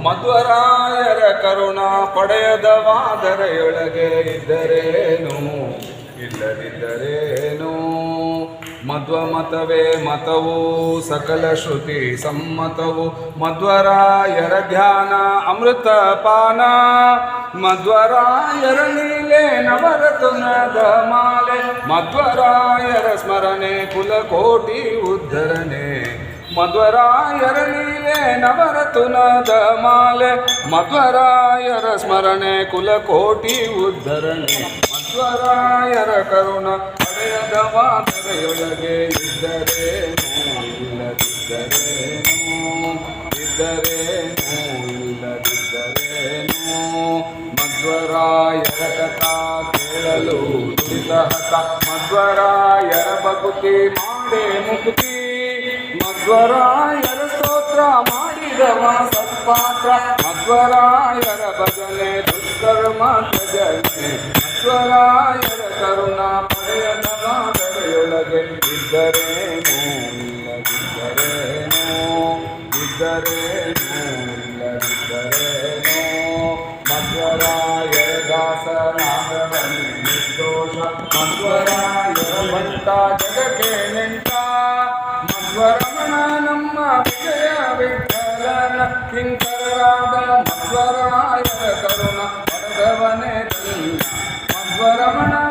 ಮಧ್ವರಾಯರ ಕರುಣಾ ಪಡೆಯದವಾದರೆಯೊಳಗೆ ಇದ್ದರೇನು ಇಲ್ಲದಿದ್ದರೇನು. ಮಧ್ವಮತವೇ ಮತವು ಸಕಲ ಶ್ರುತಿ ಸಮ್ಮತವು. ಮಧ್ವರಾಯರ ಧ್ಯಾನ ಅಮೃತಪಾನ. ಮಧ್ವರಾಯರ ಲೀಲೆ ನವರತ್ನದ ಮಾಲೆ. ಮಧ್ವರಾಯರ ಸ್ಮರಣೆ ಕುಲಕೋಟಿ ಉದ್ಧರಣೆ. ಮಧ್ವರಾಯರ ಲೀಲೆ ನವರತ್ನದ ಮಾಲೆ. ಮಧ್ವರಾಯರ ಸ್ಮರಣೆ ಕುಲಕೋಟಿ ಉದ್ಧರಣೆ. ಮಧ್ವರಾಯರ ಕರುಣ ಪಡೆಯದವಾದರೆಯೊಳಗೆ ಇದ್ದರೇನು ಇಲ್ಲದಿದ್ದರೇನು. ಇದ್ದರೇನು ಇಲ್ಲದಿದ್ದರೇನು. ಮಧ್ವರಾಯರ ಕಥಾ ಕೇಳಲು ದುರಿತಹತ. ಮಧ್ವರಾಯರ ಭಕ್ತಿ ಮಾಡೇ ಮುಕ್ತಿ. ಮಧ್ವರಾಯರ ಸ್ತೋತ್ರ ಮಾಡಿದವ ಸತ್ಪಾತ್ರ. ಮಧ್ವರಾಯರ ಭಜನೆ ದುಷ್ಕರ್ಮ ತ್ಯಜನೆ. ಮಧ್ವರಾಯರ ಕರುಣಾ ಪಡೆಯದವಾದರೆಯೊಳಗೆ ಇದ್ದರೇನು ಇಲ್ಲದಿದ್ದರೇನು. ಇದ್ದರೇನು ಇಲ್ಲದಿದ್ದರೇನು. ಮಧ್ವರಾಯರ ದಾಸರಾಗವನಿ ನಿರ್ದೋಷ. ಮಧ್ವರಾಯರ ಭಕ್ತ ಜಗಕ್ಕೆ ನೆಂಟ. ಮಧ್ವರಮಣ ನಮ್ಮ ವಿಜಯ ವಿಠಲನ ಕಿಂಕರರಾದ. ಮಧ್ವರಾಯರ ಕರುಣ ಪಡೆದವನೇ ಧನ್ಯ. ಮಧ್ವರಮಣ